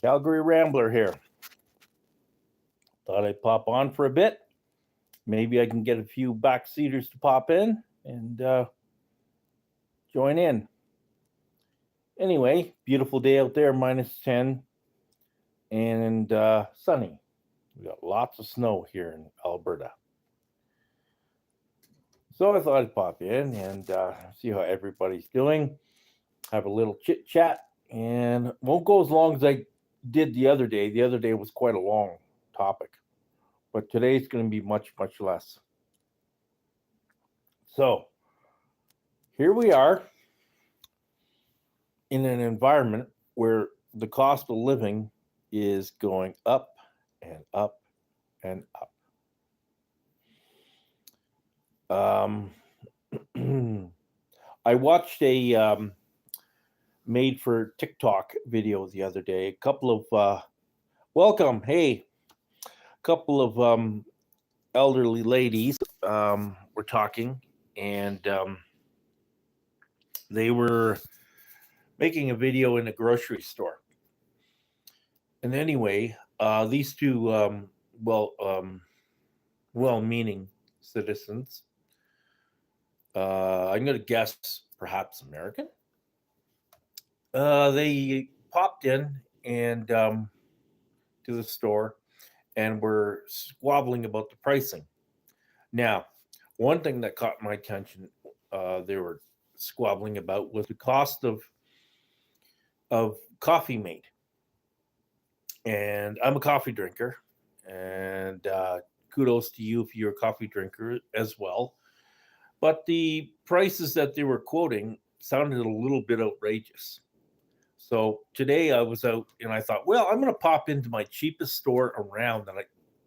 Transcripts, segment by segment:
Calgary Rambler here. Thought I'd pop on for a bit. Maybe I can get a few backseaters to pop in and join in. Anyway, beautiful day out there, -10 and sunny. We got lots of snow here in Alberta. So I thought I'd pop in and see how everybody's doing. Have a little chit chat, and won't go as long as I did the other day. The other day was quite a long topic, but today's going to be much, much less. So here we are in an environment where the cost of living is going up and up and up. I watched a made for TikTok video the other day. A couple of couple of elderly ladies were talking, and they were making a video in a grocery store. And anyway, these two well-meaning citizens, I'm going to guess perhaps American, they popped in and to the store and were squabbling about the pricing. Now, one thing that caught my attention, they were squabbling about was the cost of Coffee Mate. And I'm a coffee drinker, and kudos to you if you're a coffee drinker as well. But the prices that they were quoting sounded a little bit outrageous. So today I was out and I thought, well, I'm going to pop into my cheapest store around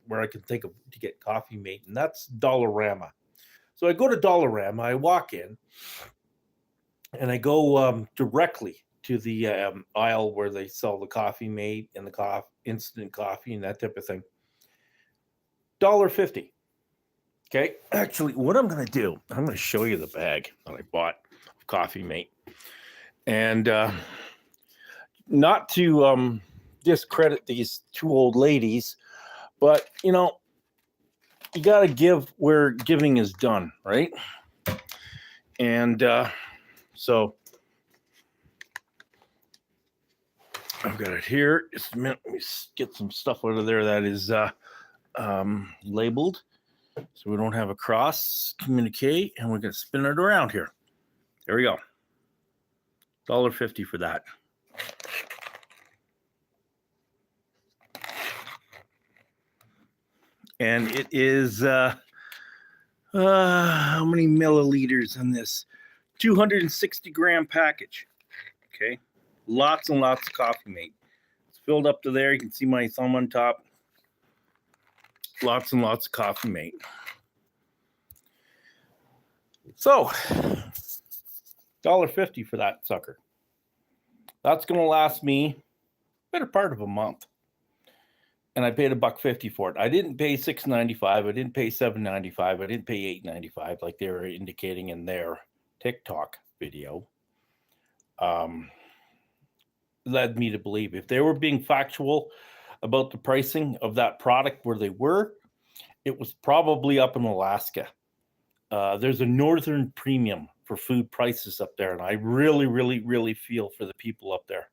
where I can think of to get Coffee Mate, and that's Dollarama. So I go to Dollarama, I walk in, and I go directly to the aisle where they sell the Coffee Mate and the instant coffee and that type of thing. $1.50. Okay, actually, what I'm going to do, I'm going to show you the bag that I bought of Coffee Mate. And not to discredit these two old ladies, but, you got to give where giving is done, right? And so I've got it here. Just a minute. Let me get some stuff out of there that is labeled, so we don't have a cross communique, and we're going to spin it around here. There we go. $1.50 for that. And it is how many milliliters in this? 260 gram package. Okay. Lots and lots of Coffee Mate. It's filled up to there. You can see my thumb on top. Lots and lots of Coffee Mate. So, $1.50 for that sucker. That's going to last me better part of a month. And I paid $1.50 for it. I didn't pay $6.95. I didn't pay $7.95. I didn't pay $8.95 like they were indicating in their TikTok video. Led me to believe if they were being factual about the pricing of that product where they were, it was probably up in Alaska. There's a northern premium for food prices up there, and I really, really, really feel for the people up there,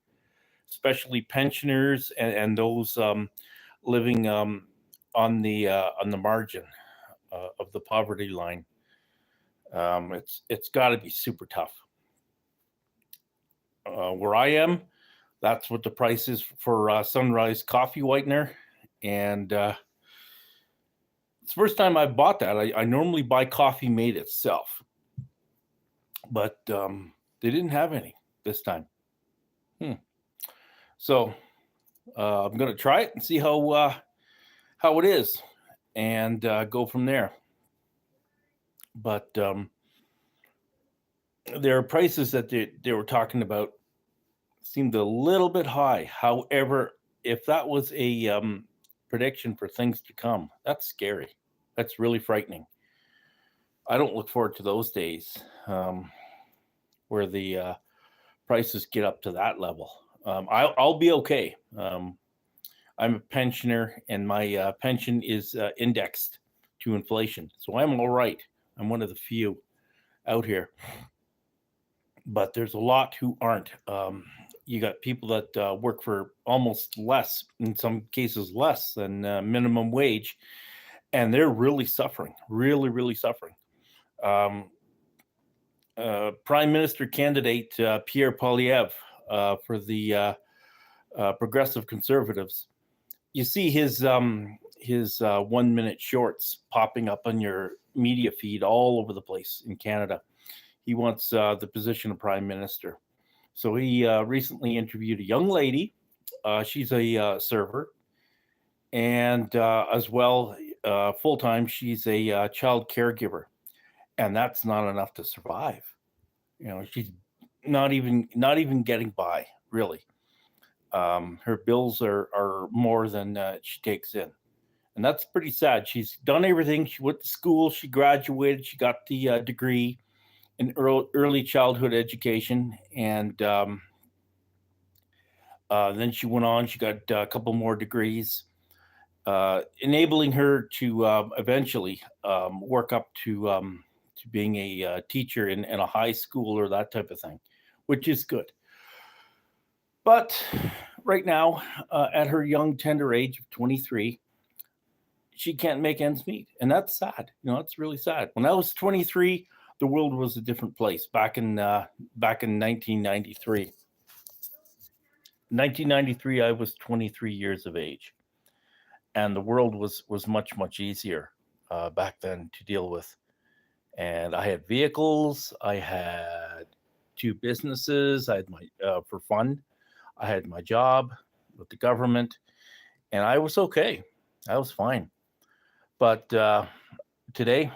especially pensioners and those living on the margin of the poverty line. It's got to be super tough. Where I am, that's what the price is for Sunrise Coffee Whitener, and it's the first time I bought that. I normally buy Coffee Mate itself, but they didn't have any this time. So I'm going to try it and see how it is, and go from there. But there are prices that they were talking about seemed a little bit high. However, if that was a prediction for things to come, that's scary. That's really frightening. I don't look forward to those days where the prices get up to that level. I'll be okay. I'm a pensioner, and my pension is indexed to inflation, so I'm all right. I'm one of the few out here, but there's a lot who aren't. You got people that work for almost less, in some cases less than minimum wage, and they're really suffering, really suffering. Prime Minister candidate Pierre Poilievre for the Progressive Conservatives. You see his 1 minute shorts popping up on your media feed all over the place in Canada. He wants the position of Prime Minister. So he recently interviewed a young lady. She's a server, and as well, full-time, she's a child caregiver. And that's not enough to survive. She's not even getting by, really. Her bills are more than she takes in. And that's pretty sad. She's done everything. She went to school, she graduated, she got the degree in early childhood education. And then she went on, she got a couple more degrees, enabling her to eventually work up to being a teacher in a high school or that type of thing, which is good. But right now, at her young, tender age of 23, she can't make ends meet. And that's sad. It's really sad. When I was 23, the world was a different place back in 1993. 1993, I was 23 years of age. And the world was much easier back then to deal with. And I had vehicles, I had 2 businesses, I had my for fun, I had my job with the government, and I was okay. I was fine. But today,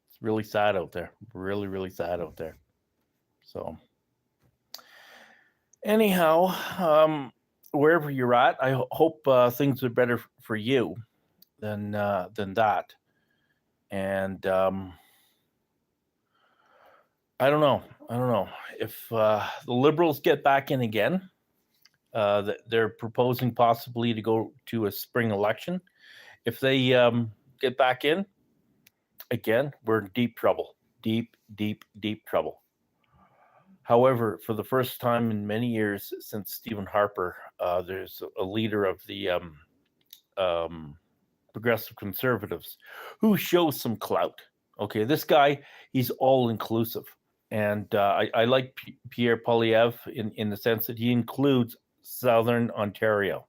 it's really sad out there. Really sad out there. So anyhow, wherever you're at, I hope things are better for you than that. And I don't know if the Liberals get back in again. They're proposing possibly to go to a spring election. If they get back in again, we're in deep trouble. Deep trouble. However, for the first time in many years since Stephen Harper, there's a leader of the Progressive Conservatives who shows some clout. Okay, this guy, he's all inclusive. And I like Pierre Poilievre in the sense that he includes Southern Ontario,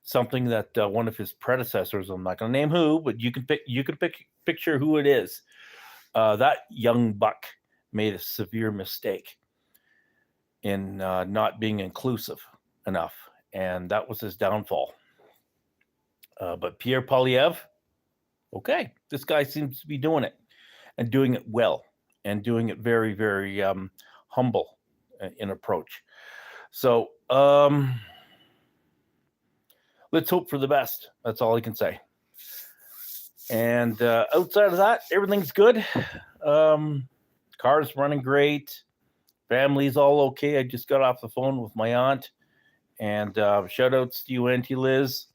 something that one of his predecessors, I'm not going to name who, but you can picture who it is. That young buck made a severe mistake in not being inclusive enough, and that was his downfall. But Pierre Poilievre, okay, this guy seems to be doing it, and doing it well, and doing it very humble in approach. So let's hope for the best. That's all I can say. And outside of that, everything's good. Car's running great. Family's all okay. I just got off the phone with my aunt. And shout outs to you, Auntie Liz.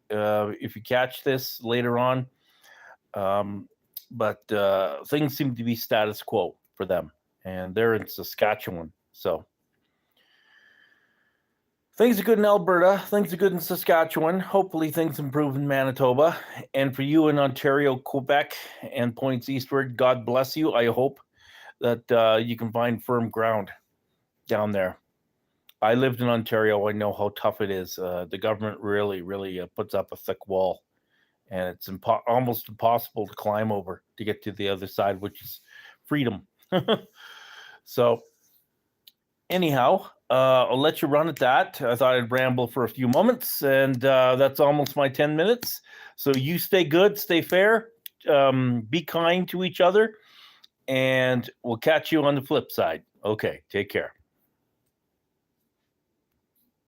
If you catch this later on. But things seem to be status quo for them. And they're in Saskatchewan. So things are good in Alberta. Things are good in Saskatchewan. Hopefully things improve in Manitoba. And for you in Ontario, Quebec, and points eastward, God bless you. I hope that you can find firm ground down there. I lived in Ontario. I know how tough it is. The government really puts up a thick wall. And it's almost impossible to climb over to get to the other side, which is freedom. So anyhow, I'll let you run at that. I thought I'd ramble for a few moments, and that's almost my 10 minutes. So you stay good, stay fair, be kind to each other, and we'll catch you on the flip side. Okay, take care.